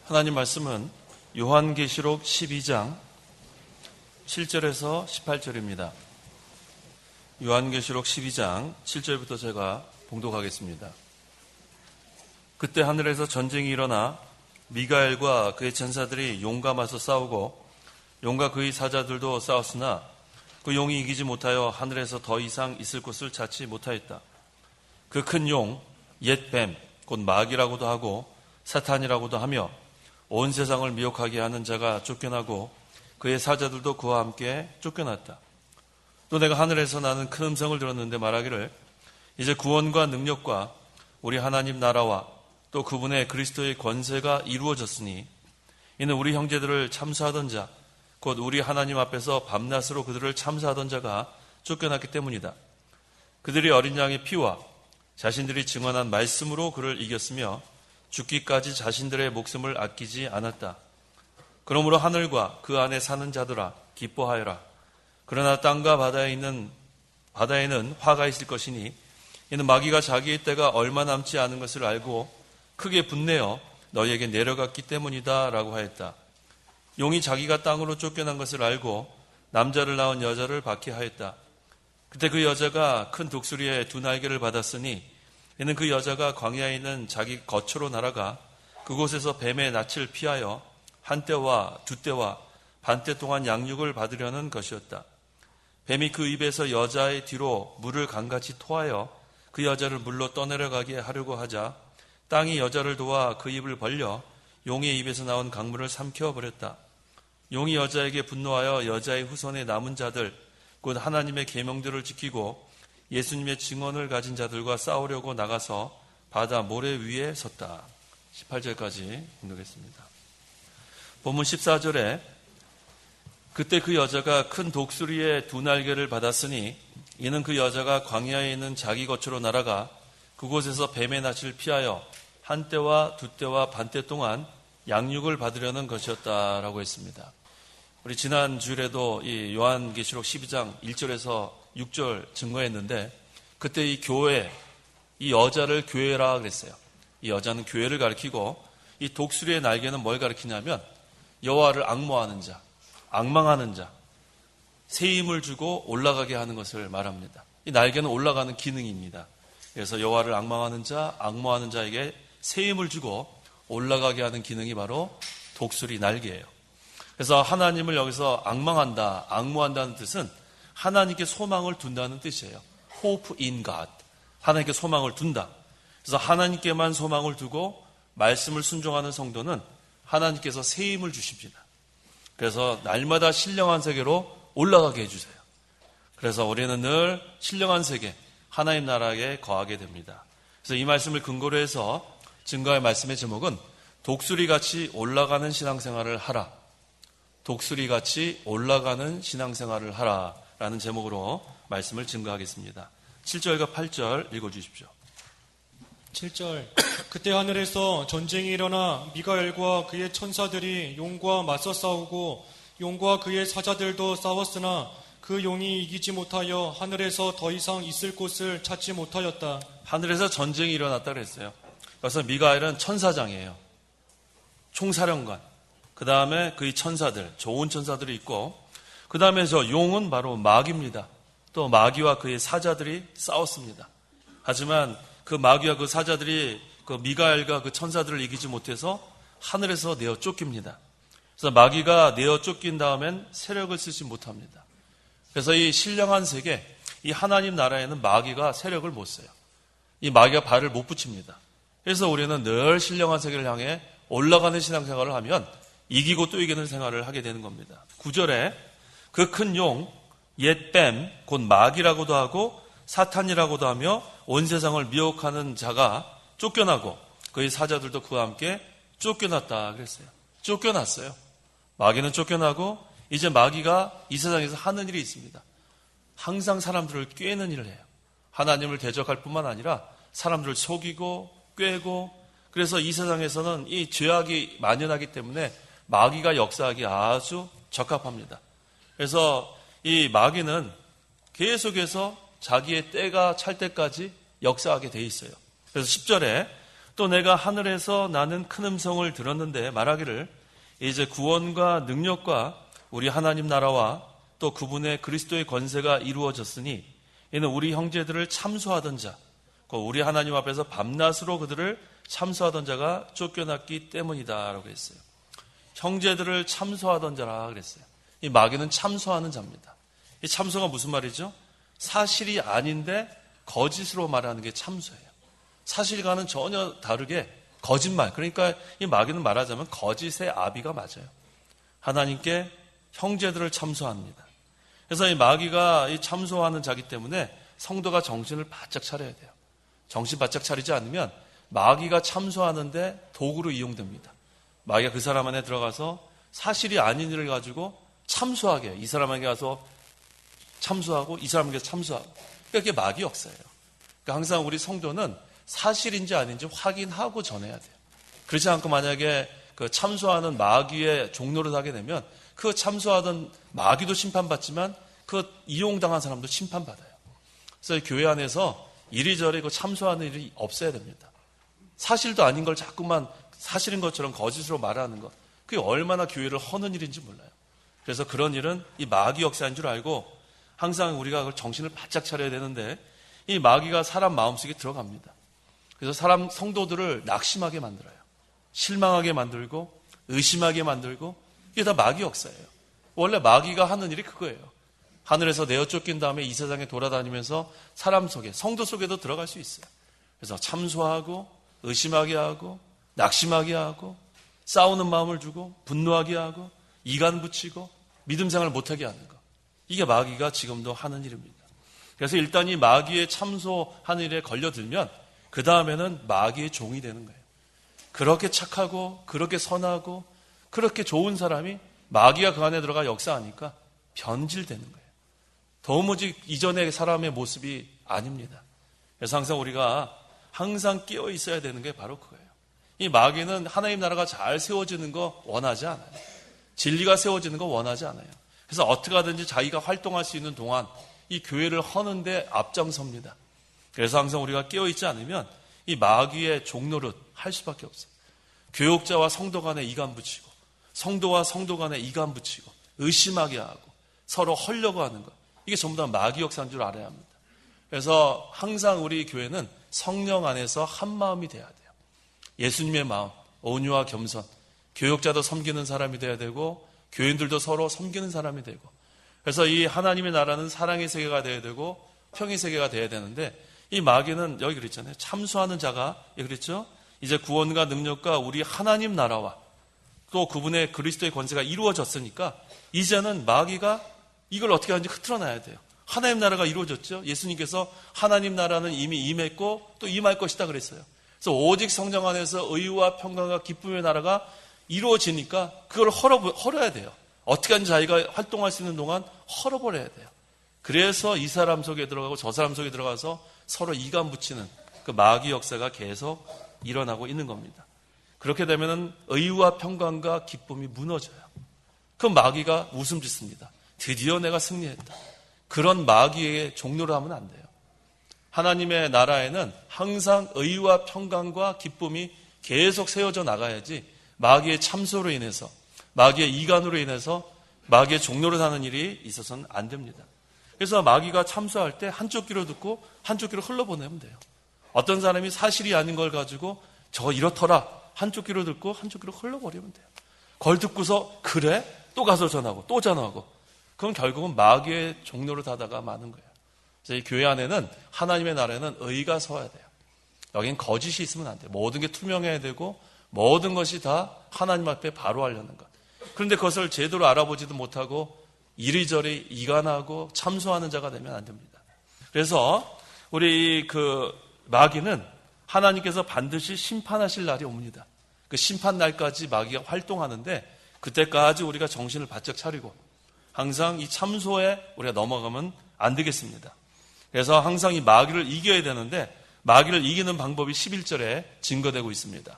하나님 말씀은 요한계시록 12장 7절에서 18절입니다. 요한계시록 12장 7절부터 제가 봉독하겠습니다. 그때 하늘에서 전쟁이 일어나 미가엘과 그의 천사들이 용과 맞서 싸우고 용과 그의 사자들도 싸웠으나 그 용이 이기지 못하여 하늘에서 더 이상 있을 곳을 찾지 못하였다. 그 큰 용, 옛 뱀, 곧 마귀라고도 하고 사탄이라고도 하며 온 세상을 미혹하게 하는 자가 쫓겨나고 그의 사자들도 그와 함께 쫓겨났다. 또 내가 하늘에서 나는 큰 음성을 들었는데 말하기를 이제 구원과 능력과 우리 하나님 나라와 또 그분의 그리스도의 권세가 이루어졌으니 이는 우리 형제들을 참수하던 자 곧 우리 하나님 앞에서 밤낮으로 그들을 참수하던 자가 쫓겨났기 때문이다. 그들이 어린 양의 피와 자신들이 증언한 말씀으로 그를 이겼으며 죽기까지 자신들의 목숨을 아끼지 않았다. 그러므로 하늘과 그 안에 사는 자들아 기뻐하여라. 그러나 땅과 바다에는 화가 있을 것이니 이는 마귀가 자기의 때가 얼마 남지 않은 것을 알고 크게 분내어 너희에게 내려갔기 때문이다 라고 하였다. 용이 자기가 땅으로 쫓겨난 것을 알고 남자를 낳은 여자를 낳게 하였다. 그때 그 여자가 큰 독수리의 두 날개를 받았으니 이는 그 여자가 광야에 있는 자기 거처로 날아가 그곳에서 뱀의 낯을 피하여 한때와 두때와 반때 동안 양육을 받으려는 것이었다. 뱀이 그 입에서 여자의 뒤로 물을 강같이 토하여 그 여자를 물로 떠내려가게 하려고 하자 땅이 여자를 도와 그 입을 벌려 용의 입에서 나온 강물을 삼켜버렸다. 용이 여자에게 분노하여 여자의 후손에 남은 자들 곧 하나님의 계명들을 지키고 예수님의 증언을 가진 자들과 싸우려고 나가서 바다 모래 위에 섰다. 18절까지 읽겠습니다. 본문 14절에 그때 그 여자가 큰 독수리의 두 날개를 받았으니 이는 그 여자가 광야에 있는 자기 거처로 날아가 그곳에서 뱀의 낯을 피하여 한때와 두때와 반때 동안 양육을 받으려는 것이었다라고 했습니다. 우리 지난 주일에도 이 요한계시록 12장 1절에서 6절 증거했는데 그때 이 교회, 이 여자를 교회라 그랬어요. 이 여자는 교회를 가리키고 이 독수리의 날개는 뭘 가리키냐면 여호와를 앙모하는 자, 앙망하는 자, 새 힘을 주고 올라가게 하는 것을 말합니다. 이 날개는 올라가는 기능입니다. 그래서 여호와를 앙망하는 자, 앙모하는 자에게 새 힘을 주고 올라가게 하는 기능이 바로 독수리 날개예요. 그래서 하나님을 여기서 앙망한다, 앙모한다는 뜻은 하나님께 소망을 둔다는 뜻이에요. Hope in God. 하나님께 소망을 둔다. 그래서 하나님께만 소망을 두고 말씀을 순종하는 성도는 하나님께서 새 힘을 주십니다. 그래서 날마다 신령한 세계로 올라가게 해주세요. 그래서 우리는 늘 신령한 세계, 하나님 나라에 거하게 됩니다. 그래서 이 말씀을 근거로 해서 증거의 말씀의 제목은 독수리같이 올라가는 신앙생활을 하라. 독수리같이 올라가는 신앙생활을 하라 라는 제목으로 말씀을 증거하겠습니다. 7절과 8절 읽어주십시오. 7절 그때 하늘에서 전쟁이 일어나 미가엘과 그의 천사들이 용과 맞서 싸우고 용과 그의 사자들도 싸웠으나 그 용이 이기지 못하여 하늘에서 더 이상 있을 곳을 찾지 못하였다. 하늘에서 전쟁이 일어났다 그랬어요. 그래서 미가엘은 천사장이에요. 총사령관. 그 다음에 그의 천사들, 좋은 천사들이 있고 그 다음에 저 용은 바로 마귀입니다. 또 마귀와 그의 사자들이 싸웠습니다. 하지만 그 마귀와 그 사자들이 그 미가엘과 그 천사들을 이기지 못해서 하늘에서 내어 쫓깁니다. 그래서 마귀가 내어 쫓긴 다음엔 세력을 쓰지 못합니다. 그래서 이 신령한 세계, 이 하나님 나라에는 마귀가 세력을 못 써요. 이 마귀가 발을 못 붙입니다. 그래서 우리는 늘 신령한 세계를 향해 올라가는 신앙생활을 하면 이기고 또 이기는 생활을 하게 되는 겁니다. 9절에 그 큰 용, 옛 뱀, 곧 마귀라고도 하고 사탄이라고도 하며 온 세상을 미혹하는 자가 쫓겨나고 그의 사자들도 그와 함께 쫓겨났다 그랬어요. 쫓겨났어요. 마귀는 쫓겨나고 이제 마귀가 이 세상에서 하는 일이 있습니다. 항상 사람들을 꾀는 일을 해요. 하나님을 대적할 뿐만 아니라 사람들을 속이고 꾀고 그래서 이 세상에서는 이 죄악이 만연하기 때문에 마귀가 역사하기 아주 적합합니다. 그래서 이 마귀는 계속해서 자기의 때가 찰 때까지 역사하게 돼 있어요. 그래서 10절에 또 내가 하늘에서 나는 큰 음성을 들었는데 말하기를 이제 구원과 능력과 우리 하나님 나라와 또 그분의 그리스도의 권세가 이루어졌으니 이는 우리 형제들을 참소하던 자, 우리 하나님 앞에서 밤낮으로 그들을 참소하던 자가 쫓겨났기 때문이다 라고 했어요. 형제들을 참소하던 자라 그랬어요. 이 마귀는 참소하는 자입니다. 이 참소가 무슨 말이죠? 사실이 아닌데 거짓으로 말하는 게 참소예요. 사실과는 전혀 다르게 거짓말. 그러니까 이 마귀는 말하자면 거짓의 아비가 맞아요. 하나님께 형제들을 참소합니다. 그래서 이 마귀가 이 참소하는 자기 때문에 성도가 정신을 바짝 차려야 돼요. 정신 바짝 차리지 않으면 마귀가 참소하는데 도구로 이용됩니다. 마귀가 그 사람 안에 들어가서 사실이 아닌 일을 가지고 참소하게 해요. 이 사람에게 가서 참소하고 이 사람에게 참소하고. 그러니까 그게 마귀 역사예요. 그러니까 항상 우리 성도는 사실인지 아닌지 확인하고 전해야 돼요. 그렇지 않고 만약에 그 참소하는 마귀의 종로를 하게 되면 그 참소하던 마귀도 심판받지만 그 이용당한 사람도 심판받아요. 그래서 교회 안에서 이리저리 그 참소하는 일이 없어야 됩니다. 사실도 아닌 걸 자꾸만 사실인 것처럼 거짓으로 말하는 것, 그게 얼마나 교회를 허는 일인지 몰라요. 그래서 그런 일은 이 마귀 역사인 줄 알고 항상 우리가 그걸 정신을 바짝 차려야 되는데 이 마귀가 사람 마음속에 들어갑니다. 그래서 사람 성도들을 낙심하게 만들어요. 실망하게 만들고 의심하게 만들고 이게 다 마귀 역사예요. 원래 마귀가 하는 일이 그거예요. 하늘에서 내어 쫓긴 다음에 이 세상에 돌아다니면서 사람 속에, 성도 속에도 들어갈 수 있어요. 그래서 참소하고 의심하게 하고 낙심하게 하고 싸우는 마음을 주고 분노하게 하고 이간 붙이고 믿음 생활을 못하게 하는 것. 이게 마귀가 지금도 하는 일입니다. 그래서 일단 이 마귀의 참소하는 일에 걸려들면 그 다음에는 마귀의 종이 되는 거예요. 그렇게 착하고 그렇게 선하고 그렇게 좋은 사람이 마귀가 그 안에 들어가 역사하니까 변질되는 거예요. 도무지 이전의 사람의 모습이 아닙니다. 그래서 항상 우리가 항상 깨어 있어야 되는 게 바로 그거예요. 이 마귀는 하나님 나라가 잘 세워지는 거 원하지 않아요. 진리가 세워지는 거 원하지 않아요. 그래서 어떻게 하든지 자기가 활동할 수 있는 동안 이 교회를 허는데 앞장섭니다. 그래서 항상 우리가 깨어있지 않으면 이 마귀의 종노릇 할 수밖에 없어요. 교역자와 성도 간에 이간 붙이고 성도와 성도 간에 이간 붙이고 의심하게 하고 서로 헐려고 하는 것, 이게 전부 다 마귀 역사인 줄 알아야 합니다. 그래서 항상 우리 교회는 성령 안에서 한 마음이 돼야 돼요. 예수님의 마음, 온유와 겸손, 교역자도 섬기는 사람이 돼야 되고 교인들도 서로 섬기는 사람이 되고, 그래서 이 하나님의 나라는 사랑의 세계가 돼야 되고 평의 세계가 돼야 되는데 이 마귀는 여기 그랬잖아요. 참소하는 자가 그랬죠. 이제 구원과 능력과 우리 하나님 나라와 또 그분의 그리스도의 권세가 이루어졌으니까 이제는 마귀가 이걸 어떻게 하는지 흐트러놔야 돼요. 하나님 나라가 이루어졌죠. 예수님께서 하나님 나라는 이미 임했고 또 임할 것이다 그랬어요. 그래서 오직 성령 안에서 의와 평강과 기쁨의 나라가 이루어지니까 그걸 헐어야 돼요. 어떻게 하는지 자기가 활동할 수 있는 동안 헐어버려야 돼요. 그래서 이 사람 속에 들어가고 저 사람 속에 들어가서 서로 이간 붙이는 그 마귀 역사가 계속 일어나고 있는 겁니다. 그렇게 되면은 의와 평강과 기쁨이 무너져요. 그 마귀가 웃음 짓습니다. 드디어 내가 승리했다. 그런 마귀의 종로를 하면 안 돼요. 하나님의 나라에는 항상 의와 평강과 기쁨이 계속 세워져 나가야지 마귀의 참소로 인해서 마귀의 이간으로 인해서 마귀의 종로를 하는 일이 있어서는 안 됩니다. 그래서 마귀가 참소할 때 한쪽 귀로 듣고 한쪽 귀로 흘러보내면 돼요. 어떤 사람이 사실이 아닌 걸 가지고 저 이렇더라 한쪽 귀로 듣고 한쪽 귀로 흘러버리면 돼요. 걸 듣고서 그래? 또 가서 전하고 또 전하고 그럼 결국은 마귀의 종로를 타다가 마는 거예요. 그래서 이 교회 안에는 하나님의 나라에는 의가 서야 돼요. 여긴 거짓이 있으면 안 돼요. 모든 게 투명해야 되고 모든 것이 다 하나님 앞에 바로 하려는 것. 그런데 그것을 제대로 알아보지도 못하고 이리저리 이간하고 참소하는 자가 되면 안 됩니다. 그래서 우리 그 마귀는 하나님께서 반드시 심판하실 날이 옵니다. 그 심판 날까지 마귀가 활동하는데 그때까지 우리가 정신을 바짝 차리고 항상 이 참소에 우리가 넘어가면 안 되겠습니다. 그래서 항상 이 마귀를 이겨야 되는데 마귀를 이기는 방법이 11절에 증거되고 있습니다.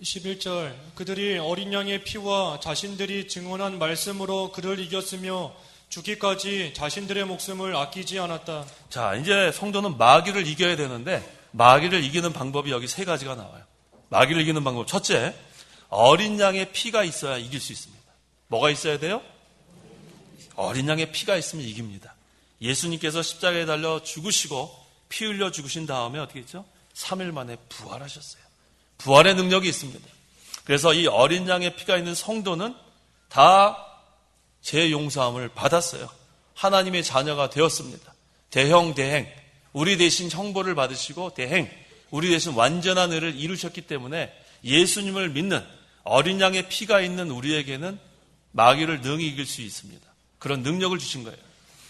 11절 그들이 어린 양의 피와 자신들이 증언한 말씀으로 그를 이겼으며 죽기까지 자신들의 목숨을 아끼지 않았다. 자, 이제 성도는 마귀를 이겨야 되는데 마귀를 이기는 방법이 여기 세 가지가 나와요. 마귀를 이기는 방법. 첫째, 어린 양의 피가 있어야 이길 수 있습니다. 뭐가 있어야 돼요? 어린 양의 피가 있으면 이깁니다. 예수님께서 십자가에 달려 죽으시고 피 흘려 죽으신 다음에 어떻게 했죠? 3일 만에 부활하셨어요. 부활의 능력이 있습니다. 그래서 이 어린 양의 피가 있는 성도는 다 죄 용서함을 받았어요. 하나님의 자녀가 되었습니다. 대형, 대행, 우리 대신 형벌을 받으시고 대행, 우리 대신 완전한 의를 이루셨기 때문에 예수님을 믿는 어린 양의 피가 있는 우리에게는 마귀를 능히 이길 수 있습니다. 그런 능력을 주신 거예요.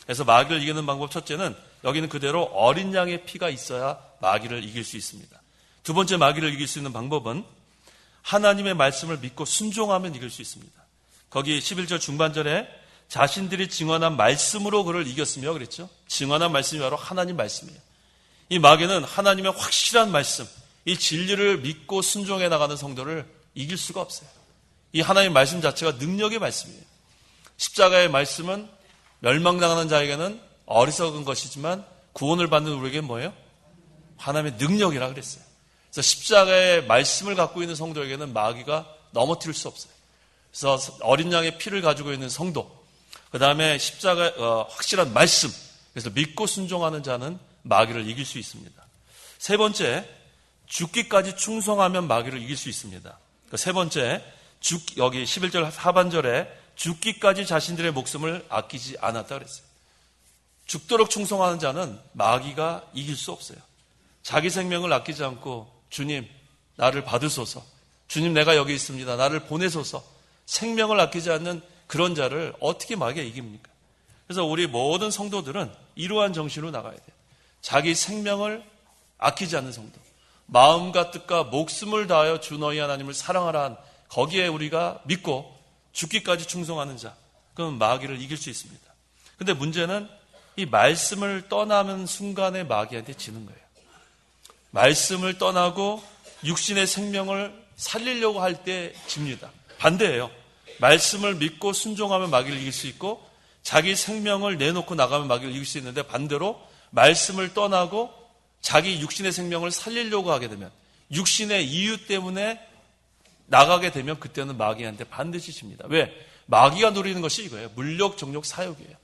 그래서 마귀를 이기는 방법 첫째는 여기는 그대로 어린 양의 피가 있어야 마귀를 이길 수 있습니다. 두 번째 마귀를 이길 수 있는 방법은 하나님의 말씀을 믿고 순종하면 이길 수 있습니다. 거기 11절 중반절에 자신들이 증언한 말씀으로 그를 이겼으며 그랬죠. 증언한 말씀이 바로 하나님 말씀이에요. 이 마귀는 하나님의 확실한 말씀, 이 진리를 믿고 순종해 나가는 성도를 이길 수가 없어요. 이 하나님 말씀 자체가 능력의 말씀이에요. 십자가의 말씀은 멸망당하는 자에게는 어리석은 것이지만 구원을 받는 우리에게는 뭐예요? 하나님의 능력이라 그랬어요. 그래서 십자가의 말씀을 갖고 있는 성도에게는 마귀가 넘어뜨릴 수 없어요. 그래서 어린 양의 피를 가지고 있는 성도, 그 다음에 십자가의 확실한 말씀, 그래서 믿고 순종하는 자는 마귀를 이길 수 있습니다. 세 번째, 죽기까지 충성하면 마귀를 이길 수 있습니다. 세 번째, 여기 11절 하반절에 죽기까지 자신들의 목숨을 아끼지 않았다 그랬어요. 죽도록 충성하는 자는 마귀가 이길 수 없어요. 자기 생명을 아끼지 않고 주님 나를 받으소서, 주님 내가 여기 있습니다, 나를 보내소서, 생명을 아끼지 않는 그런 자를 어떻게 마귀가 이깁니까? 그래서 우리 모든 성도들은 이러한 정신으로 나가야 돼요. 자기 생명을 아끼지 않는 성도, 마음과 뜻과 목숨을 다하여 주 너희 하나님을 사랑하라 한 거기에 우리가 믿고 죽기까지 충성하는 자, 그럼 마귀를 이길 수 있습니다. 근데 문제는 이 말씀을 떠나는 순간에 마귀한테 지는 거예요. 말씀을 떠나고 육신의 생명을 살리려고 할 때 집니다. 반대예요. 말씀을 믿고 순종하면 마귀를 이길 수 있고 자기 생명을 내놓고 나가면 마귀를 이길 수 있는데 반대로 말씀을 떠나고 자기 육신의 생명을 살리려고 하게 되면 육신의 이유 때문에 나가게 되면 그때는 마귀한테 반드시 집니다. 왜? 마귀가 노리는 것이 이거예요. 물욕, 정욕, 사욕이에요.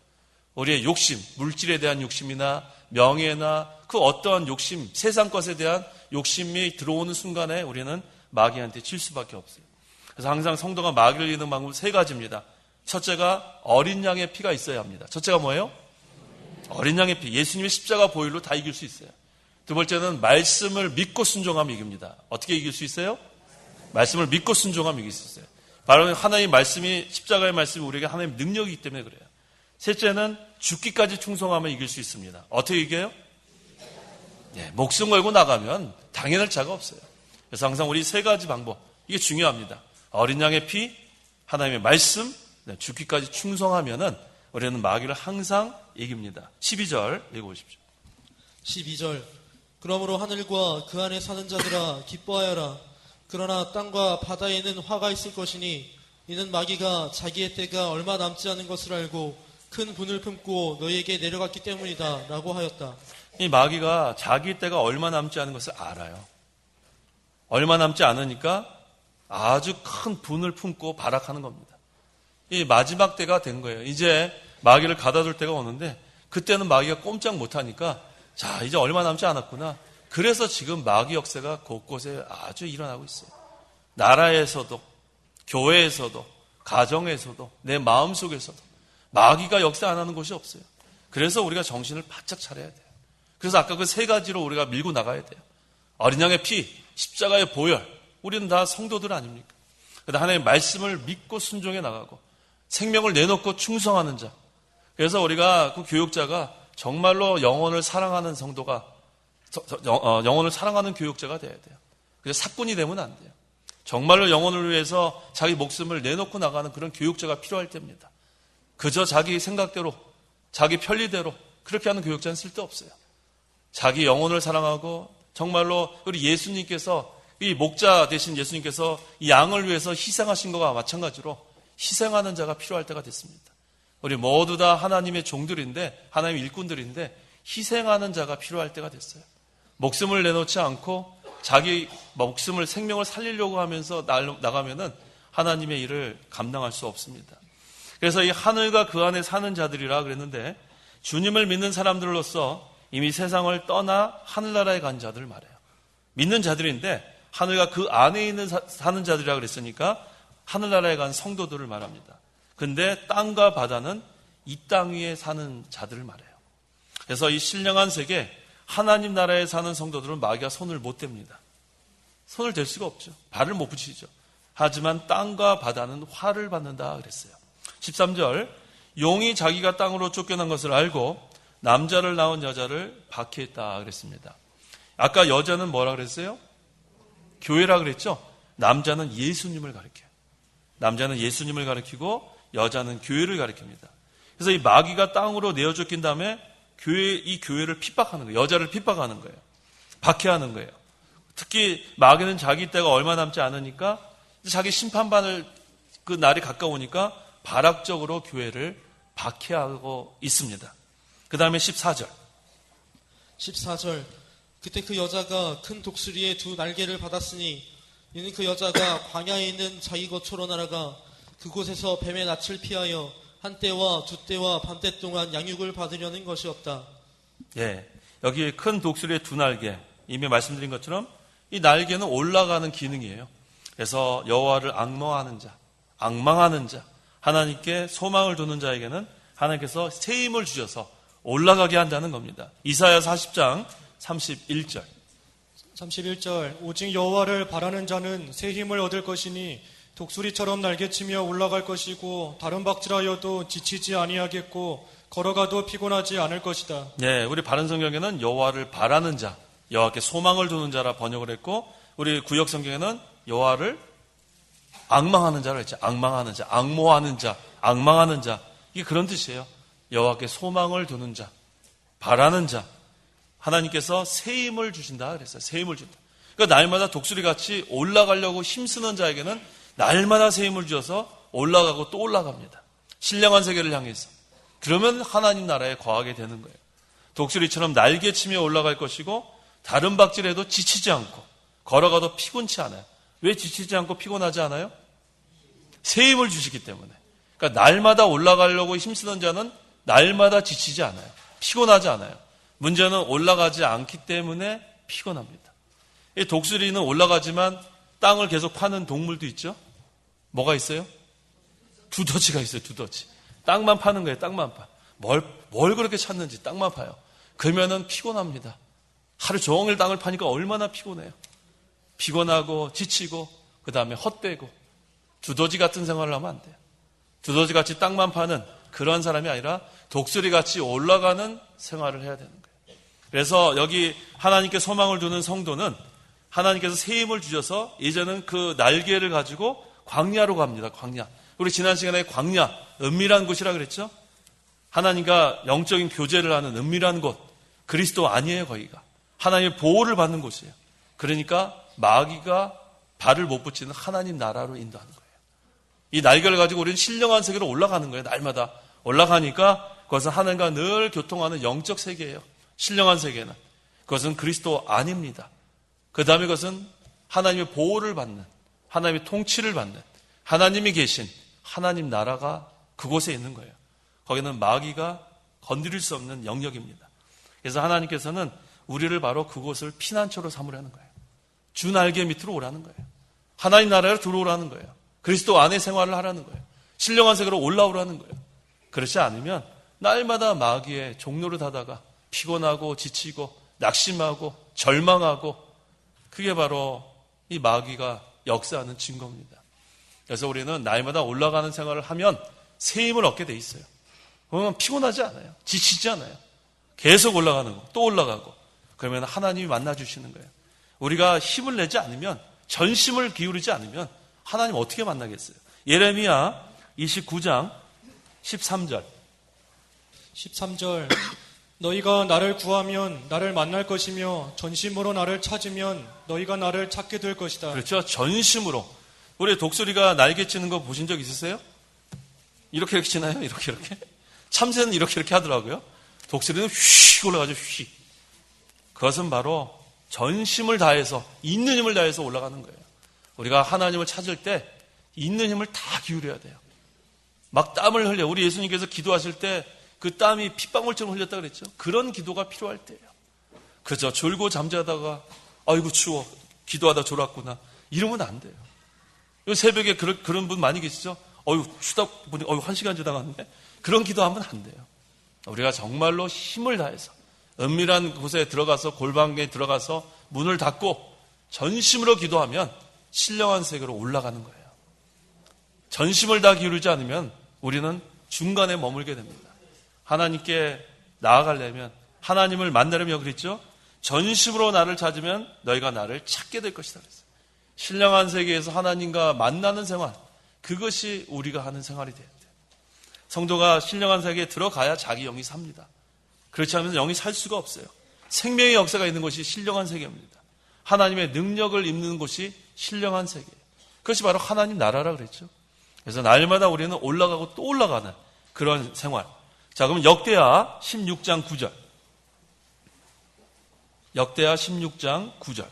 우리의 욕심, 물질에 대한 욕심이나 명예나 그 어떠한 욕심, 세상 것에 대한 욕심이 들어오는 순간에 우리는 마귀한테 질 수밖에 없어요. 그래서 항상 성도가 마귀를 이기는 방법은 세 가지입니다. 첫째가 어린 양의 피가 있어야 합니다. 첫째가 뭐예요? 어린 양의 피. 예수님의 십자가 보혈로 다 이길 수 있어요. 두 번째는 말씀을 믿고 순종하면 이깁니다. 어떻게 이길 수 있어요? 말씀을 믿고 순종하면 이길 수 있어요. 바로 하나님의 말씀이, 십자가의 말씀이 우리에게 하나님의 능력이기 때문에 그래요. 셋째는 죽기까지 충성하면 이길 수 있습니다. 어떻게 이겨요? 네, 목숨 걸고 나가면 당연할 자가 없어요. 그래서 항상 우리 세 가지 방법, 이게 중요합니다. 어린 양의 피, 하나님의 말씀, 죽기까지 충성하면은 우리는 마귀를 항상 이깁니다. 12절 읽어보십시오. 12절 그러므로 하늘과 그 안에 사는 자들아 기뻐하여라. 그러나 땅과 바다에는 화가 있을 것이니 이는 마귀가 자기의 때가 얼마 남지 않은 것을 알고 큰 분을 품고 너희에게 내려갔기 때문이다 라고 하였다. 이 마귀가 자기 때가 얼마 남지 않은 것을 알아요. 얼마 남지 않으니까 아주 큰 분을 품고 발악하는 겁니다. 이 마지막 때가 된 거예요. 이제 마귀를 가다둘 때가 오는데 그때는 마귀가 꼼짝 못하니까 자, 이제 얼마 남지 않았구나. 그래서 지금 마귀 역사가 곳곳에 아주 일어나고 있어요. 나라에서도, 교회에서도, 가정에서도, 내 마음속에서도 마귀가 역사 안 하는 곳이 없어요. 그래서 우리가 정신을 바짝 차려야 돼요. 그래서 아까 그 세 가지로 우리가 밀고 나가야 돼요. 어린 양의 피, 십자가의 보혈, 우리는 다 성도들 아닙니까? 그래서 하나님의 말씀을 믿고 순종해 나가고 생명을 내놓고 충성하는 자. 그래서 우리가 그 교육자가 정말로 영혼을 사랑하는 성도가, 영혼을 사랑하는 교육자가 돼야 돼요. 그래서 사꾼이 되면 안 돼요. 정말로 영혼을 위해서 자기 목숨을 내놓고 나가는 그런 교육자가 필요할 때입니다. 그저 자기 생각대로, 자기 편리대로 그렇게 하는 교육자는 쓸데없어요. 자기 영혼을 사랑하고 정말로 우리 예수님께서, 이 목자 되신 예수님께서 이 양을 위해서 희생하신 것과 마찬가지로 희생하는 자가 필요할 때가 됐습니다. 우리 모두 다 하나님의 종들인데, 하나님의 일꾼들인데 희생하는 자가 필요할 때가 됐어요. 목숨을 내놓지 않고 자기 목숨을 생명을 살리려고 하면서 나가면은 하나님의 일을 감당할 수 없습니다. 그래서 이 하늘과 그 안에 사는 자들이라 그랬는데 주님을 믿는 사람들로서 이미 세상을 떠나 하늘나라에 간 자들을 말해요. 믿는 자들인데 하늘과 그 안에 있는 사는 자들이라 그랬으니까 하늘나라에 간 성도들을 말합니다. 근데 땅과 바다는 이 땅 위에 사는 자들을 말해요. 그래서 이 신령한 세계 하나님 나라에 사는 성도들은 마귀가 손을 못 댑니다. 손을 댈 수가 없죠. 발을 못 붙이죠. 하지만 땅과 바다는 화를 받는다 그랬어요. 13절 용이 자기가 땅으로 쫓겨난 것을 알고 남자를 낳은 여자를 박해했다 그랬습니다. 아까 여자는 뭐라 그랬어요? 교회라 그랬죠? 남자는 예수님을 가리켜요. 남자는 예수님을 가리키고 여자는 교회를 가리킵니다. 그래서 이 마귀가 땅으로 내어 쫓긴 다음에 이 교회를 핍박하는 거예요. 여자를 핍박하는 거예요. 박해하는 거예요. 특히 마귀는 자기 때가 얼마 남지 않으니까 자기 심판받을 그 날이 가까우니까 발악적으로 교회를 박해하고 있습니다. 그 다음에 14절. 그때 그 여자가 큰 독수리의 두 날개를 받았으니 이는 그 여자가 광야에 있는 자기 거처로 날아가 그곳에서 뱀의 낯을 피하여 한때와 두때와 반때 동안 양육을 받으려는 것이었다. 예, 여기 큰 독수리의 두 날개, 이미 말씀드린 것처럼 이 날개는 올라가는 기능이에요. 그래서 여호와를 앙망하는 자, 하나님께 소망을 두는 자에게는 하나님께서 새 힘을 주셔서 올라가게 한다는 겁니다. 이사야 40장 31절. 31절 오직 여호와를 바라는 자는 새 힘을 얻을 것이니 독수리처럼 날개치며 올라갈 것이고 다른 박질하여도 지치지 아니하겠고 걸어가도 피곤하지 않을 것이다. 네, 우리 바른 성경에는 여호와를 바라는 자, 여호와께 소망을 두는 자라 번역을 했고 우리 구역 성경에는 여호와를 앙망하는 자라 했죠. 앙망하는 자, 앙모하는 자, 앙망하는 자. 이게 그런 뜻이에요. 여호와께 소망을 두는 자, 바라는 자. 하나님께서 새 힘을 주신다 그랬어요. 새 힘을 준다. 그러니까 날마다 독수리같이 올라가려고 힘쓰는 자에게는 날마다 새 힘을 주셔서 올라가고 또 올라갑니다. 신령한 세계를 향해서. 그러면 하나님 나라에 거하게 되는 거예요. 독수리처럼 날개치며 올라갈 것이고 다른 박질해도 지치지 않고 걸어가도 피곤치 않아요. 왜 지치지 않고 피곤하지 않아요? 새 힘을 주시기 때문에. 그러니까 날마다 올라가려고 힘쓰는 자는 날마다 지치지 않아요. 피곤하지 않아요. 문제는 올라가지 않기 때문에 피곤합니다. 이 독수리는 올라가지만 땅을 계속 파는 동물도 있죠. 뭐가 있어요? 두더지가 있어요. 두더지. 땅만 파는 거예요. 땅만 파. 뭘 그렇게 찾는지 땅만 파요. 그러면은 피곤합니다. 하루 종일 땅을 파니까 얼마나 피곤해요. 피곤하고 지치고 그 다음에 헛되고 두더지 같은 생활을 하면 안 돼요. 두더지같이 땅만 파는 그런 사람이 아니라 독수리같이 올라가는 생활을 해야 되는 거예요. 그래서 여기 하나님께 소망을 두는 성도는 하나님께서 새 힘을 주셔서 이제는 그 날개를 가지고 광야로 갑니다. 광야. 우리 지난 시간에 광야, 은밀한 곳이라 그랬죠? 하나님과 영적인 교제를 하는 은밀한 곳. 그리스도 아니에요, 거기가. 하나님의 보호를 받는 곳이에요. 그러니까 마귀가 발을 못 붙이는 하나님 나라로 인도하는 거예요. 이 날개를 가지고 우리는 신령한 세계로 올라가는 거예요. 날마다 올라가니까 그것은 하나님과 늘 교통하는 영적 세계예요. 신령한 세계는. 그것은 그리스도 아닙니다. 그 다음에 그것은 하나님의 보호를 받는, 하나님의 통치를 받는, 하나님이 계신 하나님 나라가 그곳에 있는 거예요. 거기는 마귀가 건드릴 수 없는 영역입니다. 그래서 하나님께서는 우리를 바로 그곳을 피난처로 삼으려는 거예요. 주 날개 밑으로 오라는 거예요. 하나님 나라로 들어오라는 거예요. 그리스도 안에 생활을 하라는 거예요. 신령한 세계로 올라오라는 거예요. 그렇지 않으면 날마다 마귀의 종로를 하다가 피곤하고 지치고 낙심하고 절망하고 그게 바로 이 마귀가 역사하는 증거입니다. 그래서 우리는 날마다 올라가는 생활을 하면 새 힘을 얻게 돼 있어요. 그러면 피곤하지 않아요. 지치지 않아요. 계속 올라가는 거, 또 올라가고. 그러면 하나님이 만나주시는 거예요. 우리가 힘을 내지 않으면, 전심을 기울이지 않으면 하나님 어떻게 만나겠어요? 예레미야 29장 13절. 13절 너희가 나를 구하면 나를 만날 것이며 전심으로 나를 찾으면 너희가 나를 찾게 될 것이다. 그렇죠. 전심으로. 우리 독수리가 날개 치는 거 보신 적 있으세요? 이렇게 치나요? 이렇게. 참새는 이렇게 하더라고요. 독수리는 휙 올라가죠. 휙. 그것은 바로 전심을 다해서, 있는 힘을 다해서 올라가는 거예요. 우리가 하나님을 찾을 때 있는 힘을 다 기울여야 돼요. 막 땀을 흘려. 우리 예수님께서 기도하실 때 그 땀이 핏방울처럼 흘렸다 그랬죠. 그런 기도가 필요할 때예요. 그저 졸고 잠자다가 아이고 추워, 기도하다 졸았구나, 이러면 안 돼요. 새벽에 그런 분 많이 계시죠? 추다 보니 1시간 지나갔네. 그런 기도하면 안 돼요. 우리가 정말로 힘을 다해서 은밀한 곳에 들어가서, 골방에 들어가서 문을 닫고 전심으로 기도하면 신령한 세계로 올라가는 거예요. 전심을 다 기울이지 않으면 우리는 중간에 머물게 됩니다. 하나님께 나아가려면, 하나님을 만나려면 그랬죠? 전심으로 나를 찾으면 너희가 나를 찾게 될 것이다 그랬어요. 신령한 세계에서 하나님과 만나는 생활, 그것이 우리가 하는 생활이 돼야 돼요. 성도가 신령한 세계에 들어가야 자기 영이 삽니다. 그렇지 않으면 영이 살 수가 없어요. 생명의 역사가 있는 것이 신령한 세계입니다. 하나님의 능력을 입는 곳이 신령한 세계예요. 그것이 바로 하나님 나라라 그랬죠. 그래서 날마다 우리는 올라가고 또 올라가는 그런 생활. 자, 그럼 역대하 16장 9절. 역대하 16장 9절.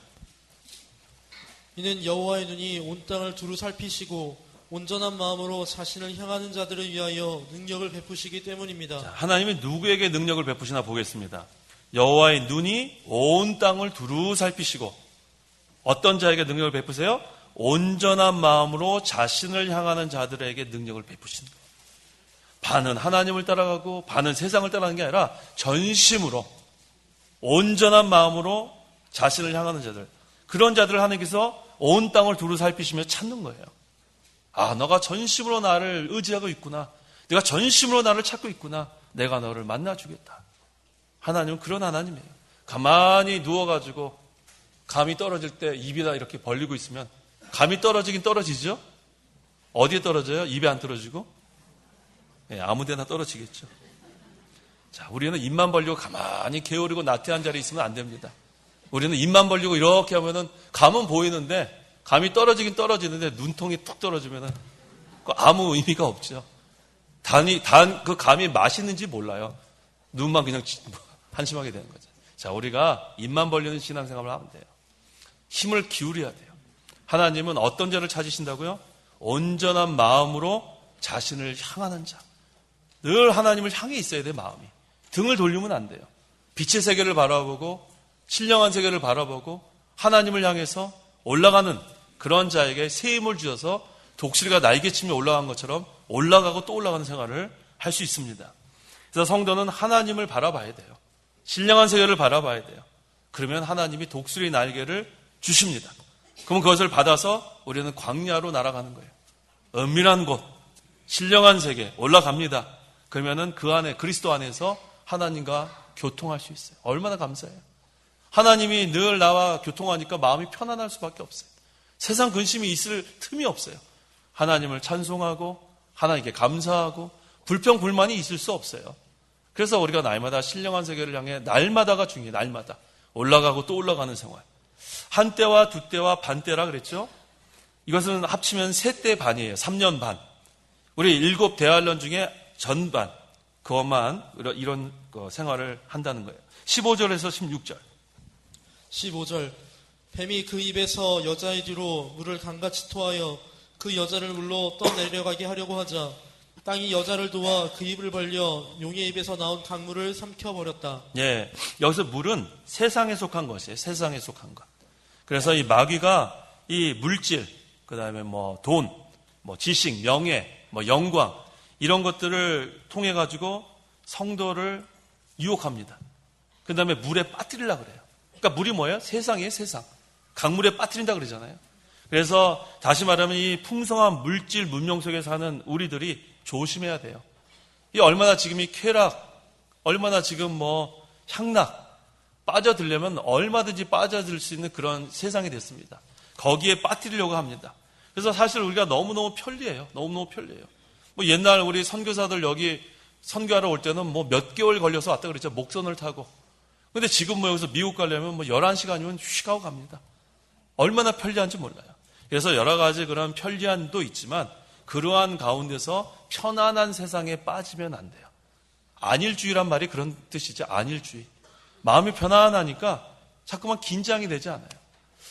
이는 여호와의 눈이 온 땅을 두루 살피시고 온전한 마음으로 자신을 향하는 자들을 위하여 능력을 베푸시기 때문입니다. 자, 하나님이 누구에게 능력을 베푸시나 보겠습니다. 여호와의 눈이 온 땅을 두루 살피시고, 어떤 자에게 능력을 베푸세요? 온전한 마음으로 자신을 향하는 자들에게 능력을 베푸신다. 반은 하나님을 따라가고 반은 세상을 따라가는 게 아니라 전심으로 온전한 마음으로 자신을 향하는 자들, 그런 자들을 하나님께서 온 땅을 두루 살피시며 찾는 거예요. 아, 너가 전심으로 나를 의지하고 있구나, 내가 전심으로 나를 찾고 있구나, 내가 너를 만나주겠다. 하나님은 그런 하나님이에요. 가만히 누워가지고 감이 떨어질 때 입에다 이렇게 벌리고 있으면 감이 떨어지긴 떨어지죠? 어디에 떨어져요? 입에 안 떨어지고? 네, 아무 데나 떨어지겠죠. 자, 우리는 입만 벌리고 가만히 게으르고 나태한 자리에 있으면 안 됩니다. 우리는 입만 벌리고 이렇게 하면은 감은 보이는데, 감이 떨어지긴 떨어지는데 눈통이 툭 떨어지면은 아무 의미가 없죠. 그 감이 맛있는지 몰라요. 눈만 그냥 한심하게 되는 거죠. 자, 우리가 입만 벌리는 신앙생활을 하면 돼요. 힘을 기울여야 돼요. 하나님은 어떤 자를 찾으신다고요? 온전한 마음으로 자신을 향하는 자. 늘 하나님을 향해 있어야 돼요, 마음이. 등을 돌리면 안 돼요. 빛의 세계를 바라보고 신령한 세계를 바라보고 하나님을 향해서 올라가는 그런 자에게 새 힘을 주셔서 독수리가 날개치며 올라간 것처럼 올라가고 또 올라가는 생활을 할 수 있습니다. 그래서 성도는 하나님을 바라봐야 돼요. 신령한 세계를 바라봐야 돼요. 그러면 하나님이 독수리 날개를 주십니다. 그럼 그것을 받아서 우리는 광야로 날아가는 거예요. 은밀한 곳, 신령한 세계 올라갑니다. 그러면은 그 안에, 그리스도 안에서 하나님과 교통할 수 있어요. 얼마나 감사해요. 하나님이 늘 나와 교통하니까 마음이 편안할 수밖에 없어요. 세상 근심이 있을 틈이 없어요. 하나님을 찬송하고 하나님께 감사하고 불평 불만이 있을 수 없어요. 그래서 우리가 날마다 신령한 세계를 향해, 날마다가 중요해요. 날마다 올라가고 또 올라가는 생활. 한 때와 두 때와 반 때라 그랬죠. 이것은 합치면 3때 반이에요. 3년 반. 우리 7 대환란 중에 전반, 그것만 이런 생활을 한다는 거예요. 15절에서 16절. 15절. 뱀이 그 입에서 여자의 뒤로 물을 강같이 토하여 그 여자를 물로 떠내려가게 하려고 하자 땅이 여자를 도와 그 입을 벌려 용의 입에서 나온 강물을 삼켜버렸다. 예, 여기서 물은 세상에 속한 것이에요. 세상에 속한 것. 그래서 이 마귀가 이 물질, 그 다음에 돈, 지식, 명예, 영광, 이런 것들을 통해 가지고 성도를 유혹합니다. 그 다음에 물에 빠뜨리려고 그래요. 그러니까 물이 뭐예요? 세상이에요, 세상. 강물에 빠뜨린다 그러잖아요. 그래서 다시 말하면 이 풍성한 물질 문명 속에 사는 우리들이 조심해야 돼요. 이 얼마나 지금 이 쾌락, 얼마나 지금 향락, 빠져들려면 얼마든지 빠져들 수 있는 그런 세상이 됐습니다. 거기에 빠뜨리려고 합니다. 그래서 사실 우리가 너무너무 편리해요. 너무너무 편리해요. 옛날 우리 선교사들 여기 선교하러 올 때는 몇 개월 걸려서 왔다 그랬죠. 목선을 타고. 근데 지금 여기서 미국 가려면 11시간이면 휴식하고 갑니다. 얼마나 편리한지 몰라요. 그래서 여러 가지 그런 편리함도 있지만 그러한 가운데서 편안한 세상에 빠지면 안 돼요. 안일주의란 말이 그런 뜻이죠. 안일주의. 마음이 편안하니까 자꾸만 긴장이 되지 않아요.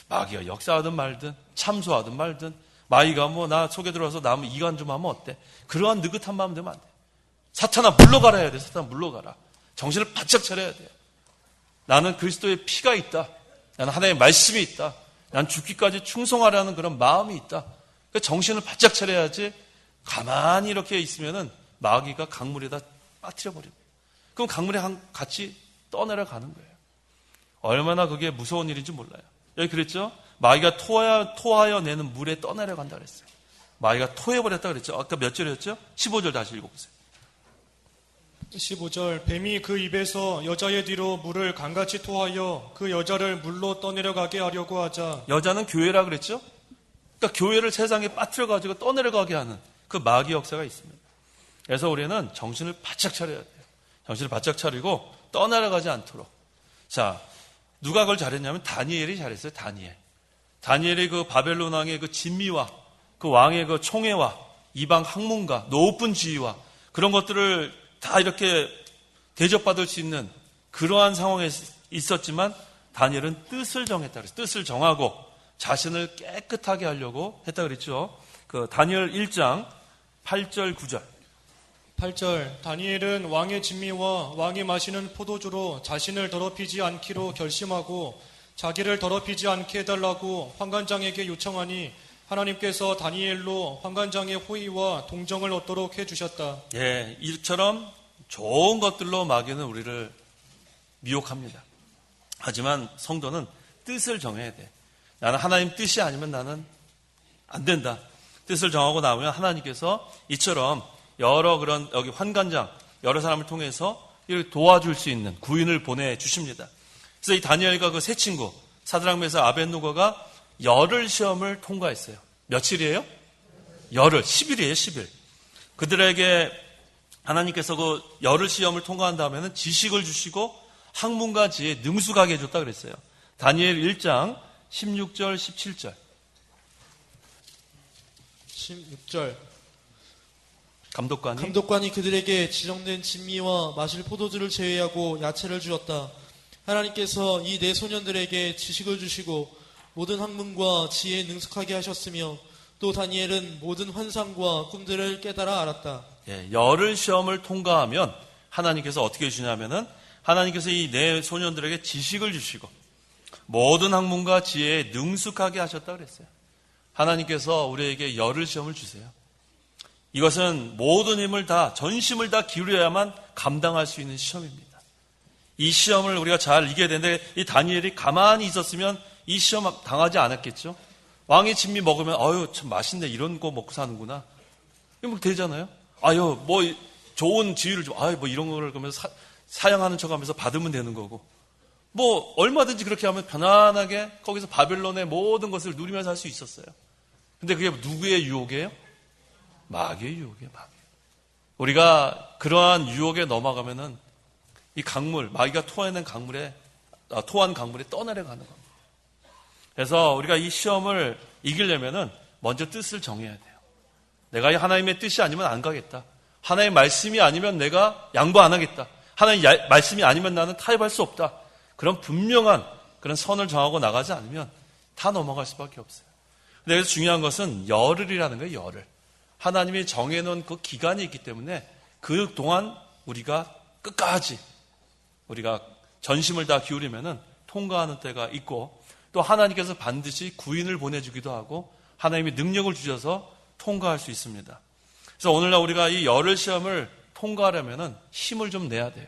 마귀가 역사하든 말든 참소하든 말든 마귀가 뭐 나 속에 들어와서 나무 이간 좀 하면 어때? 그러한 느긋한 마음 되면 안 돼. 사탄아 물러가라 해야 돼. 사탄아 물러가라. 정신을 바짝 차려야 돼요. 나는 그리스도의 피가 있다. 나는 하나님의 말씀이 있다. 난 죽기까지 충성하라는 그런 마음이 있다. 그러니까 정신을 바짝 차려야지 가만히 이렇게 있으면은 마귀가 강물에다 빠뜨려 버립니다. 그럼 강물에 같이 떠내려 가는 거예요. 얼마나 그게 무서운 일인지 몰라요. 여기 그랬죠? 마귀가 토하여 내는 물에 떠내려 간다 그랬어요. 마귀가 토해버렸다 그랬죠? 아까 몇 절이었죠? 15절 다시 읽어보세요. 15절 뱀이 그 입에서 여자의 뒤로 물을 강같이 토하여 그 여자를 물로 떠내려가게 하려고 하자. 여자는 교회라 그랬죠? 그러니까 교회를 세상에 빠뜨려가지고 떠내려가게 하는 그 마귀 역사가 있습니다. 그래서 우리는 정신을 바짝 차려야 돼요. 정신을 바짝 차리고 떠내려가지 않도록. 자, 누가 그걸 잘했냐면 다니엘이 잘했어요. 다니엘이 그 바벨론 왕의 그 진미와 그 왕의 그 총애와 이방 학문가 높은 지위와 그런 것들을 다 이렇게 대접받을 수 있는 그러한 상황에 있었지만 다니엘은 뜻을 정했다 그랬어요. 뜻을 정하고 자신을 깨끗하게 하려고 했다 그랬죠. 그 다니엘 1장 8절 9절. 8절 다니엘은 왕의 진미와 왕이 마시는 포도주로 자신을 더럽히지 않기로 결심하고 자기를 더럽히지 않게 해달라고 환관장에게 요청하니 하나님께서 다니엘로 환관장의 호의와 동정을 얻도록 해주셨다. 예, 이처럼 좋은 것들로 마귀는 우리를 미혹합니다. 하지만 성도는 뜻을 정해야 돼. 나는 하나님 뜻이 아니면 나는 안 된다. 뜻을 정하고 나오면 하나님께서 이처럼 여러 그런 여기 환관장 여러 사람을 통해서 이렇게 도와줄 수 있는 구인을 보내주십니다. 그래서 이 다니엘과 그 세 친구 사드락 메삭 아벳느고가 열흘 시험을 통과했어요. 며칠이에요? 열흘, 10일이에요. 10일. 그들에게 하나님께서 그 열흘 시험을 통과한 다음에는 지식을 주시고 학문과 지혜에 능숙하게 해줬다 그랬어요. 다니엘 1장 16절 17절 16절 감독관이 그들에게 지정된 진미와 마실 포도주를 제외하고 야채를 주었다. 하나님께서 이 네 소년들에게 지식을 주시고 모든 학문과 지혜에 능숙하게 하셨으며 또 다니엘은 모든 환상과 꿈들을 깨달아 알았다. 예, 열흘 시험을 통과하면 하나님께서 어떻게 해주냐면은 하나님께서 이 네 소년들에게 지식을 주시고 모든 학문과 지혜에 능숙하게 하셨다 그랬어요. 하나님께서 우리에게 열흘 시험을 주세요. 이것은 모든 힘을 다 전심을 다 기울여야만 감당할 수 있는 시험입니다. 이 시험을 우리가 잘 이겨야 되는데 이 다니엘이 가만히 있었으면 이 시험 당하지 않았겠죠. 왕의 진미 먹으면 아유 참 맛있네 이런 거 먹고 사는구나 이거 되잖아요. 아유 뭐 좋은 지위를 좀 아유 뭐 이런 거를 그러면서 사양하는 척하면서 받으면 되는 거고 뭐 얼마든지 그렇게 하면 편안하게 거기서 바벨론의 모든 것을 누리면서 할 수 있었어요. 근데 그게 누구의 유혹이에요? 마귀의 유혹이에요. 마귀. 우리가 그러한 유혹에 넘어가면은 이 강물, 마귀가 토한 강물에 떠내려가는 겁니다. 그래서 우리가 이 시험을 이기려면은 먼저 뜻을 정해야 돼요. 내가 하나님의 뜻이 아니면 안 가겠다. 하나님의 말씀이 아니면 내가 양보 안 하겠다. 하나님의 말씀이 아니면 나는 타협할 수 없다. 그런 분명한 그런 선을 정하고 나가지 않으면 다 넘어갈 수밖에 없어요. 근데 그래서 중요한 것은 열흘이라는 거예요. 열흘. 하나님이 정해놓은 그 기간이 있기 때문에 그 동안 우리가 끝까지 우리가 전심을 다 기울이면은 통과하는 때가 있고 또 하나님께서 반드시 구인을 보내주기도 하고 하나님이 능력을 주셔서 통과할 수 있습니다. 그래서 오늘날 우리가 이 열흘 시험을 통과하려면은 힘을 좀 내야 돼요.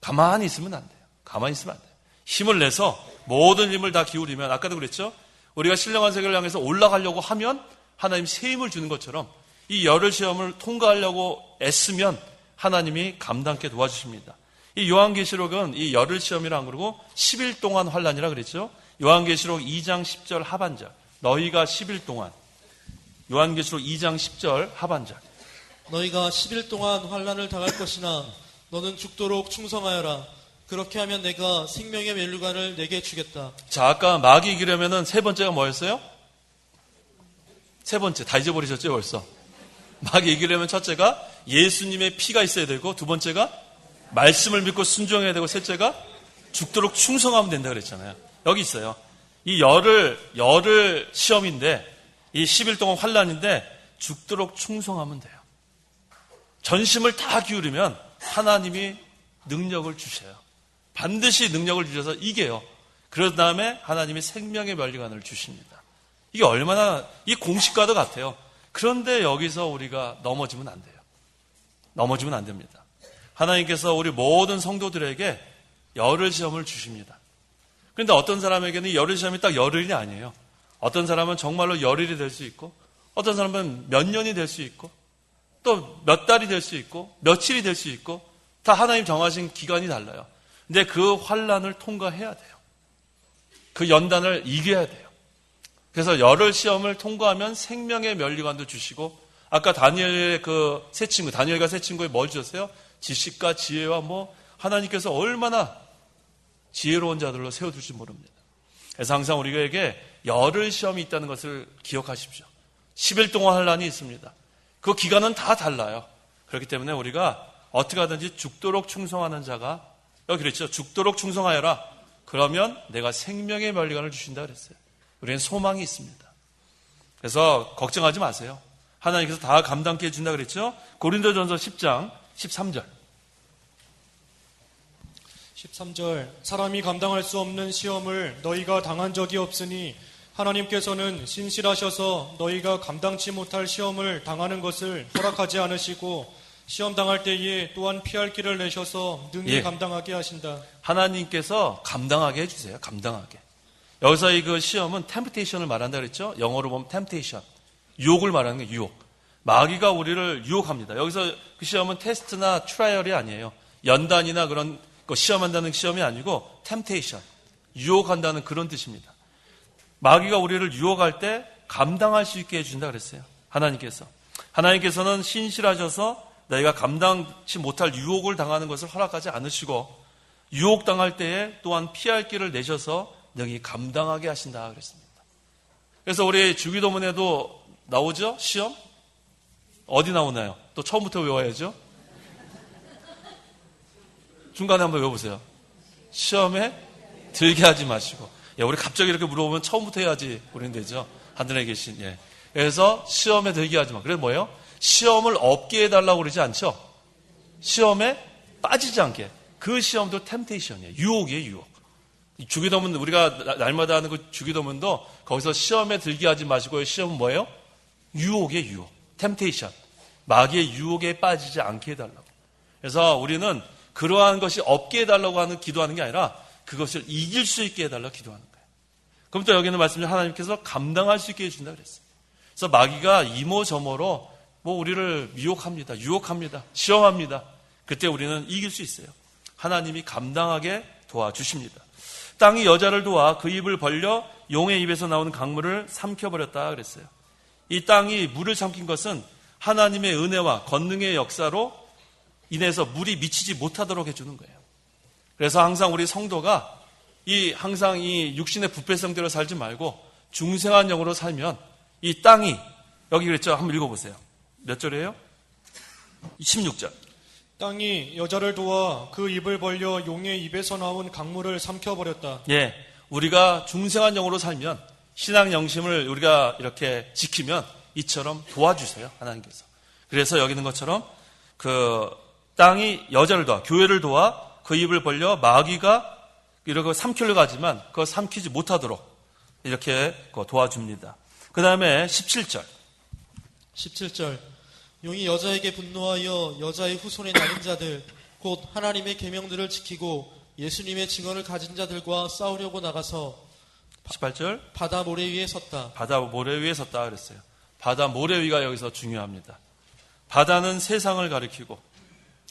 가만히 있으면 안 돼요. 가만히 있으면 안 돼요. 힘을 내서 모든 힘을 다 기울이면 아까도 그랬죠? 우리가 신령한 세계를 향해서 올라가려고 하면 하나님이 새 힘을 주는 것처럼 이 열흘 시험을 통과하려고 애쓰면 하나님이 감당케 도와주십니다. 이 요한계시록은 이 열흘 시험이라 안 그러고 10일 동안 환난이라 그랬죠. 요한계시록 2장 10절 하반절 너희가 10일 동안 요한계시록 2장 10절 하반절 너희가 10일 동안 환난을 당할 것이나 너는 죽도록 충성하여라. 그렇게 하면 내가 생명의 멜류관을 내게 주겠다. 자, 아까 마귀 이기려면은 세 번째가 뭐였어요? 세 번째 다 잊어버리셨죠 벌써. 마귀 이기려면 첫째가 예수님의 피가 있어야 되고 두 번째가 말씀을 믿고 순종해야 되고 셋째가 죽도록 충성하면 된다 그랬잖아요. 여기 있어요. 이 열흘 시험인데 이 10일 동안 환란인데 죽도록 충성하면 돼요. 전심을 다 기울이면 하나님이 능력을 주셔요. 반드시 능력을 주셔서 이겨요. 그런 다음에 하나님이 생명의 면류관을 주십니다. 이게 얼마나 이 공식과도 같아요. 그런데 여기서 우리가 넘어지면 안 돼요. 넘어지면 안 됩니다. 하나님께서 우리 모든 성도들에게 열흘 시험을 주십니다. 그런데 어떤 사람에게는 열흘 시험이 딱 열흘이 아니에요. 어떤 사람은 정말로 열흘이 될 수 있고 어떤 사람은 몇 년이 될 수 있고 또 몇 달이 될 수 있고 며칠이 될 수 있고 다 하나님 정하신 기간이 달라요. 근데 그 환란을 통과해야 돼요. 그 연단을 이겨야 돼요. 그래서 열흘 시험을 통과하면 생명의 면류관도 주시고 아까 다니엘의 그 세 친구, 다니엘과 세 친구에 뭘 주셨어요? 지식과 지혜와 하나님께서 얼마나 지혜로운 자들로 세워둘지 모릅니다. 그래서 항상 우리에게 열흘 시험이 있다는 것을 기억하십시오. 10일 동안 환란이 있습니다. 그 기간은 다 달라요. 그렇기 때문에 우리가 어떻게 하든지 죽도록 충성하는 자가 여기 그랬죠. 죽도록 충성하여라. 그러면 내가 생명의 면류관을 주신다 그랬어요. 우리는 소망이 있습니다. 그래서 걱정하지 마세요. 하나님께서 다 감당케 해준다 그랬죠. 고린도전서 10장 13절 13절 사람이 감당할 수 없는 시험을 너희가 당한 적이 없으니 하나님께서는 신실하셔서 너희가 감당치 못할 시험을 당하는 것을 허락하지 않으시고 시험 당할 때에 또한 피할 길을 내셔서 능히 감당하게 하신다. 하나님께서 감당하게 해주세요. 감당하게. 여기서 이 그 시험은 temptation을 말한다 그랬죠. 영어로 보면 temptation. 유혹을 말하는 게 유혹. 마귀가 우리를 유혹합니다. 여기서 그 시험은 테스트나 트라이얼이 아니에요. 연단이나 그런 거 시험한다는 시험이 아니고 temptation. 유혹한다는 그런 뜻입니다. 마귀가 우리를 유혹할 때 감당할 수 있게 해준다 그랬어요. 하나님께서는 신실하셔서 너희가 감당치 못할 유혹을 당하는 것을 허락하지 않으시고 유혹당할 때에 또한 피할 길을 내셔서 능히 감당하게 하신다 그랬습니다. 그래서 우리 주기도문에도 나오죠? 시험? 어디 나오나요? 또 처음부터 외워야죠? 중간에 한번 외워보세요. 시험에 들게 하지 마시고. 우리 갑자기 이렇게 물어보면 처음부터 해야지 우리는 되죠. 하늘에 계신. 그래서 시험에 들게 하지 마. 그래서 뭐예요? 시험을 없게 해달라고 그러지 않죠? 시험에 빠지지 않게. 그 시험도 템테이션이에요. 유혹이에요, 유혹. 주기도문, 우리가 날마다 하는 그 주기도문도 거기서 시험에 들게 하지 마시고 시험은 뭐예요? 유혹이에요, 유혹. 템테이션. 마귀의 유혹에 빠지지 않게 해달라고. 그래서 우리는 그러한 것이 없게 해달라고 하는 기도하는 게 아니라 그것을 이길 수 있게 해달라고 기도하는 거예요. 그럼 또 여기는 말씀이 하나님께서 감당할 수 있게 해준다 그랬어요. 그래서 마귀가 이모저모로 우리를 미혹합니다. 유혹합니다. 시험합니다. 그때 우리는 이길 수 있어요. 하나님이 감당하게 도와주십니다. 땅이 여자를 도와 그 입을 벌려 용의 입에서 나오는 강물을 삼켜버렸다 그랬어요. 이 땅이 물을 삼킨 것은 하나님의 은혜와 권능의 역사로 인해서 물이 미치지 못하도록 해주는 거예요. 그래서 항상 우리 성도가 항상 이 육신의 부패성대로 살지 말고 중생한 영으로 살면 이 땅이 여기 그랬죠? 한번 읽어보세요. 몇 절이에요? 16절. 땅이 여자를 도와 그 입을 벌려 용의 입에서 나온 강물을 삼켜버렸다. 우리가 중생한 영으로 살면 신앙 영심을 우리가 이렇게 지키면 이처럼 도와주세요. 하나님께서. 그래서 여기 있는 것처럼 그 땅이 여자를 도와 교회를 도와 그 입을 벌려 마귀가 이렇게 삼키려고 하지만 그거 삼키지 못하도록 이렇게 도와줍니다. 그 다음에 17절. 용이 여자에게 분노하여 여자의 후손에 나는 자들 곧 하나님의 계명들을 지키고 예수님의 증언을 가진 자들과 싸우려고 나가서 18절. 바다 모래 위에 섰다. 바다 모래 위에 섰다 그랬어요. 바다 모래 위가 여기서 중요합니다. 바다는 세상을 가리키고,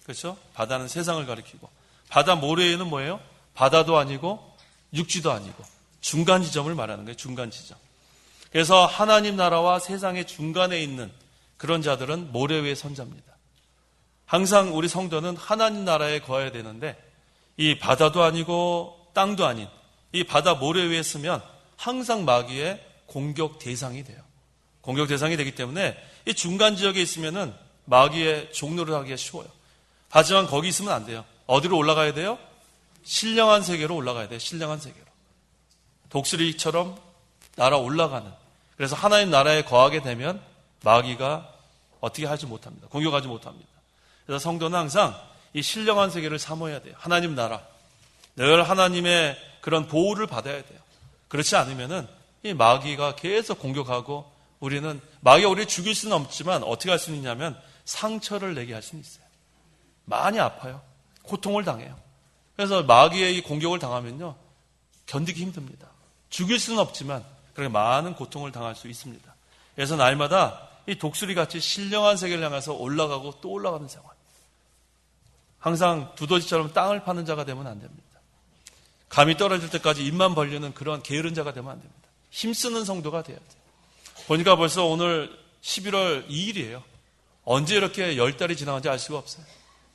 그렇죠? 바다는 세상을 가리키고, 바다 모래 위는 뭐예요? 바다도 아니고 육지도 아니고 중간 지점을 말하는 거예요. 중간 지점. 그래서 하나님 나라와 세상의 중간에 있는 그런 자들은 모래 위에 선 자입니다. 항상 우리 성도는 하나님 나라에 거해야 되는데 이 바다도 아니고 땅도 아닌 이 바다 모래 위에 서면 항상 마귀의 공격 대상이 돼요. 공격 대상이 되기 때문에 이 중간 지역에 있으면은 마귀의 종노를 하기가 쉬워요. 하지만 거기 있으면 안 돼요. 어디로 올라가야 돼요? 신령한 세계로 올라가야 돼요. 신령한 세계로. 독수리처럼 날아 올라가는. 그래서 하나님 나라에 거하게 되면 마귀가 어떻게 하지 못합니다. 공격하지 못합니다. 그래서 성도는 항상 이 신령한 세계를 사모해야 돼요. 하나님 나라. 늘 하나님의 그런 보호를 받아야 돼요. 그렇지 않으면은 이 마귀가 계속 공격하고 우리는 마귀가 우리를 죽일 수는 없지만 어떻게 할 수 있냐면 상처를 내게 할 수는 있어요. 많이 아파요. 고통을 당해요. 그래서 마귀의 이 공격을 당하면요 견디기 힘듭니다. 죽일 수는 없지만 그렇게 많은 고통을 당할 수 있습니다. 그래서 날마다 이 독수리같이 신령한 세계를 향해서 올라가고 또 올라가는 생활. 항상 두더지처럼 땅을 파는 자가 되면 안 됩니다. 감이 떨어질 때까지 입만 벌리는 그런 게으른 자가 되면 안 됩니다. 힘쓰는 성도가 돼야 돼요. 보니까 벌써 오늘 11월 2일이에요. 언제 이렇게 10달이 지나간지 알 수가 없어요.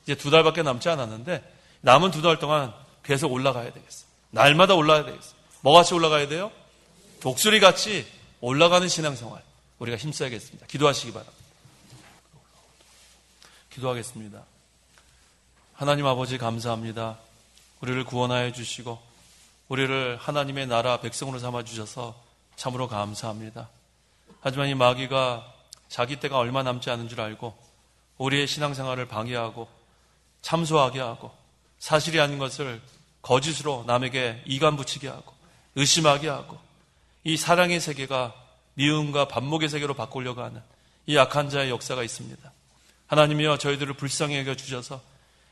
이제 2달밖에 남지 않았는데 남은 2달 동안 계속 올라가야 되겠어요. 날마다 올라가야 되겠어요. 뭐같이 올라가야 돼요? 독수리같이 올라가는 신앙생활 우리가 힘써야겠습니다. 기도하시기 바랍니다. 기도하겠습니다. 하나님 아버지 감사합니다. 우리를 구원하여 주시고 우리를 하나님의 나라 백성으로 삼아주셔서 참으로 감사합니다. 하지만 이 마귀가 자기 때가 얼마 남지 않은 줄 알고 우리의 신앙생활을 방해하고 참소하게 하고 사실이 아닌 것을 거짓으로 남에게 이간 붙이게 하고 의심하게 하고 이 사랑의 세계가 미움과 반목의 세계로 바꾸려고 하는 이 악한 자의 역사가 있습니다. 하나님이여 저희들을 불쌍히 여겨주셔서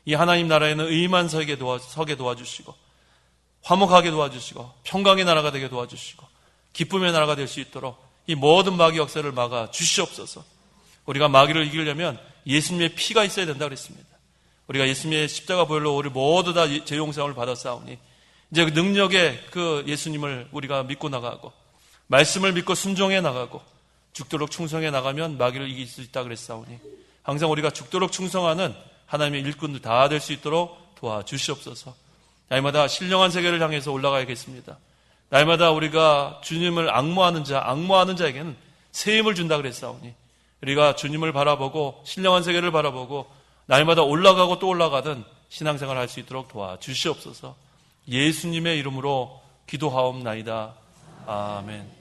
이 하나님 나라에는 의만 서게 도와주시고 화목하게 도와주시고 평강의 나라가 되게 도와주시고 기쁨의 나라가 될 수 있도록 이 모든 마귀 역사를 막아 주시옵소서. 우리가 마귀를 이기려면 예수님의 피가 있어야 된다 그랬습니다. 우리가 예수님의 십자가 보혈로 우리 모두 다 죄 용서함을 받았사오니 이제 그 능력의 그 예수님을 우리가 믿고 나가고 말씀을 믿고 순종해 나가고 죽도록 충성해 나가면 마귀를 이길 수 있다 그랬사오니 항상 우리가 죽도록 충성하는 하나님의 일꾼들 다 될 수 있도록 도와주시옵소서. 날마다 신령한 세계를 향해서 올라가야겠습니다. 날마다 우리가 주님을 앙모하는 자에게는 새 힘을 준다 그랬사오니 우리가 주님을 바라보고 신령한 세계를 바라보고 날마다 올라가고 또 올라가던 신앙생활을 할 수 있도록 도와주시옵소서. 예수님의 이름으로 기도하옵나이다. 아멘.